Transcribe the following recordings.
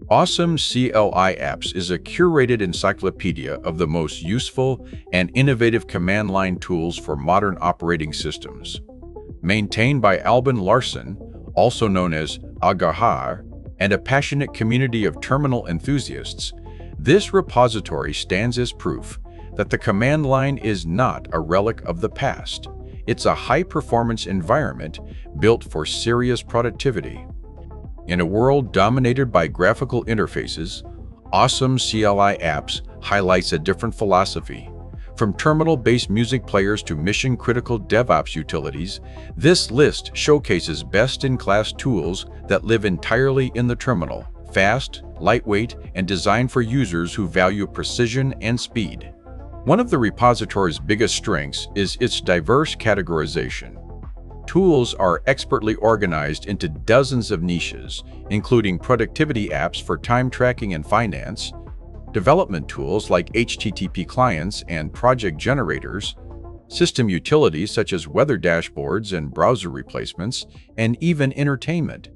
Awesome-CLI-Apps is a curated encyclopedia of the most useful and innovative command line tools for modern operating systems. Maintained by Albin Larsson, also known as Agahar, and a passionate community of terminal enthusiasts, this repository stands as proof that the command line is not a relic of the past. It's a high-performance environment built for serious productivity. In a world dominated by graphical interfaces, Awesome-CLI-Apps highlights a different philosophy. From terminal-based music players to mission-critical DevOps utilities, this list showcases best-in-class tools that live entirely in the terminal, fast, lightweight, and designed for users who value precision and speed. One of the repository's biggest strengths is its diverse categorization. Tools are expertly organized into dozens of niches, including productivity apps for time tracking and finance, development tools like HTTP clients and project generators, system utilities such as weather dashboards and browser replacements, and even entertainment,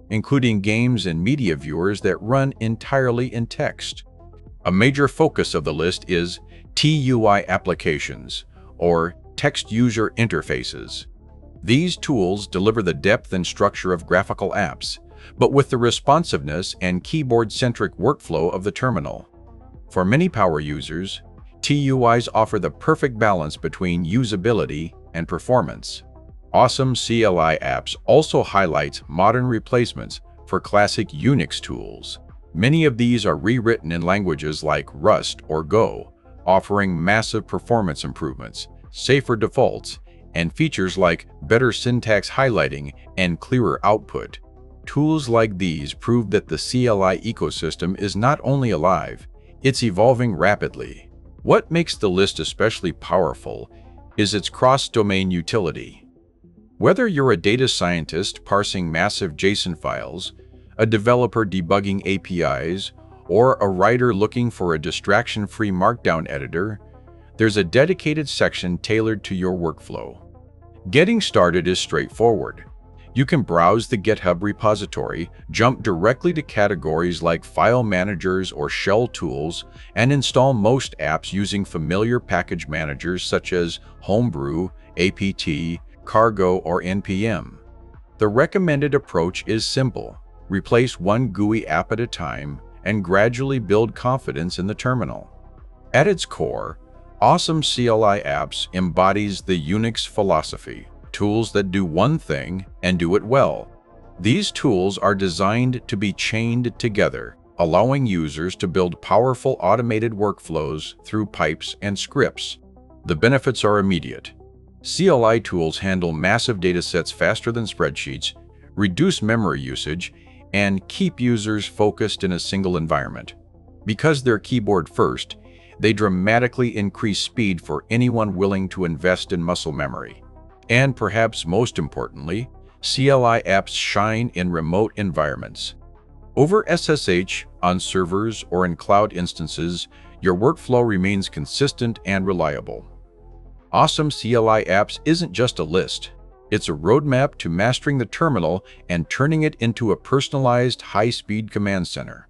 including games and media viewers that run entirely in text. A major focus of the list is TUI applications, or text user interfaces. These tools deliver the depth and structure of graphical apps, but with the responsiveness and keyboard-centric workflow of the terminal. For many power users, TUIs offer the perfect balance between usability and performance. Awesome-CLI-Apps also highlights modern replacements for classic Unix tools. Many of these are rewritten in languages like Rust or Go, offering massive performance improvements, safer defaults, and features like better syntax highlighting and clearer output. Tools like these prove that the CLI ecosystem is not only alive, it's evolving rapidly. What makes the list especially powerful is its cross-domain utility. Whether you're a data scientist parsing massive JSON files, a developer debugging APIs, or a writer looking for a distraction-free Markdown editor, there's a dedicated section tailored to your workflow. Getting started is straightforward. You can browse the GitHub repository, jump directly to categories like file managers or shell tools, and install most apps using familiar package managers such as Homebrew, apt, Cargo, or NPM. The recommended approach is simple. Replace one GUI app at a time and gradually build confidence in the terminal. At its core, Awesome-CLI-Apps embodies the Unix philosophy, tools that do one thing and do it well. These tools are designed to be chained together, allowing users to build powerful automated workflows through pipes and scripts. The benefits are immediate. CLI tools handle massive datasets faster than spreadsheets, reduce memory usage, and keep users focused in a single environment. Because they're keyboard first, they dramatically increase speed for anyone willing to invest in muscle memory. And perhaps most importantly, CLI apps shine in remote environments. Over SSH, on servers, or in cloud instances, your workflow remains consistent and reliable. Awesome-CLI Apps isn't just a list. It's a roadmap to mastering the terminal and turning it into a personalized, high-speed command center.